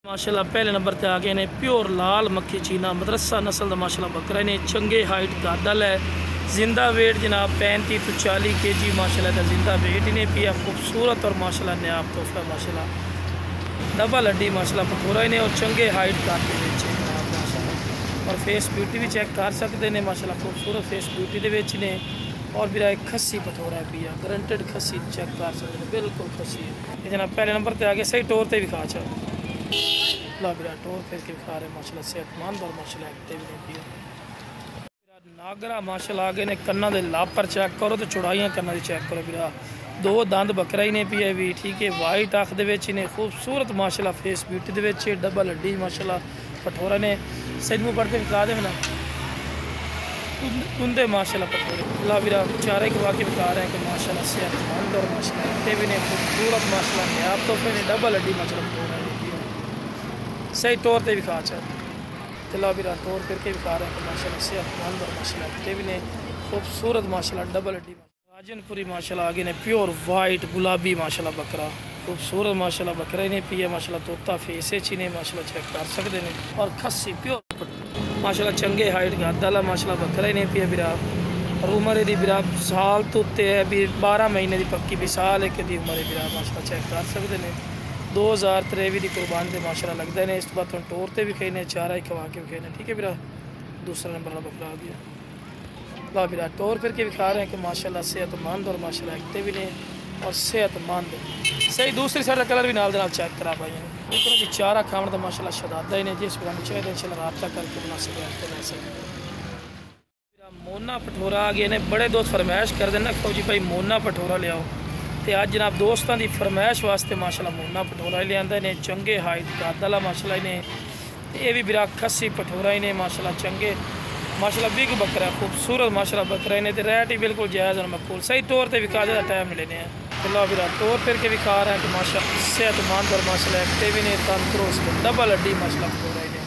माशाल्लाह पहले नंबर ते आ गए ने प्योर लाल मक्खी चीना मदरसा नस्ल का माशाल्लाह बकरा ने चंगे हाइट का दल है। जिंदा वेट जनाब 35 तो 40 kg माशाल्लाह का जिंदा वेट इन्हें पिया खूबसूरत और माशाल्लाह नायाब तोहफा माशाल्लाह डबल हड्डी माशाल्लाह पथोरा इन्हें और चंगे हाइट का माशाल्लाह और फेस ब्यूटी भी चेक कर सकते हैं माशाल्लाह खूबसूरत फेस ब्यूटी के ने और भी एक खस्सी पथोरा है पिया गारंटेड खस्सी चेक कर सकते हैं बिल्कुल खस्सी है जनाब पहले नंबर पर आ गया सही टोर पर भी खा चा ला बिरा टोर फिर के खा रहे माशाल्लाह सेहतमंद और माशाल्लाह एक्टिव ने पिया नागरा माशाल्लाह आगे ने कन्ना दे लापर चेक करो तो चौड़ाइयाँ कन्ना दी चेक करो बिरा दो दंद बकरा ही ने पिया भी ठीक है वाइट अख दे ने खूबसूरत माशाल्लाह फेस ब्यूटी दे डबल हड्डी माशाल्लाह पठोरा ने सजमू पढ़ते दिखा दे ना उनके माशाल्लाह पठोरे ला बिरा चारे के वाकई बता रहे हैं कि माशाल्लाह सेहतमंद और माशाल्लाह एक्टिव ने खूबसूरत माशाल्लाह नायाब तो फिर डबल हड्डी माशाल्लाह पठोरा सही तौर पर भी खा चाहे तिला भी तौर करके भी खा रहे हैं माशाल्लाह सेहतमंद और माशाल्लाह एक्टिव ने खूबसूरत माशाल्लाह डबल हड्डी राजनपुरी माशाल्लाह आगे ने प्योर वाइट गुलाबी माशाल्लाह बकरा खूबसूरत माशाल्लाह बकरा ने पिया माशाल्लाह तोता फेस ने माशाल्लाह चेक कर सकते हैं और खस्सी प्योर माशाल्लाह चंगे हाइट का दला माशाल्लाह बकरा ने पिया बिरा और उम्र दी बिरा साल तो उत्ते है भी 12 महीने की पक्की भी साल एक दी उम्र बिरा माशाल्लाह चेक कर सकते हैं 2023 की कुर्बान से माशाल्लाह लगता है इस बात टोर से भी खेने चारा ही खवा के भी खेने ठीक है बिरा दूसरा नंबर वाला बकरा आ गया ला बिरा टोर फिर के भी खा रहे हैं कि माशाल्लाह सेहतमंद और माशाल्लाह एक्टिव ने और सेहतमंद सही दूसरी साइड का कलर भी नाल चेक करा पाई लेकिन जी चारा खाने का माशाल्लाह शदादा ही ने जिस बंद चाहिए इंशाल्लाह रब्ता करके बना सकते ले सकते मोना पठोरा आ गए ने बड़े दोस्त फरमाइश कर देना फौजी भाई मोना पठोरा लियाओ तो अज जनाब दोस्तों की फरमाइश वास्ते माशाल्लाह मोना पठोरा लिया ने चंगे हाइट का दला माशाल्लाह ने ये भी बिरा खस्सी पठोरा ही ने माशाल्लाह चंगे माशाल्लाह बिग बकरा खूबसूरत माशाल्लाह बकरा ने रेट ही बिल्कुल जायज़ और मकबूल सही तौर पर भी खा ज़्यादा टाइम लेने हैं अल्लाह बिरा तौर फिर के भी खा रहे हैं कि माशाल्लाह सेहतमंद और माशाल्लाह एक्टिव ने तंदुरुस्त डबल हड्डी माशाल्लाह पठोरा ही ने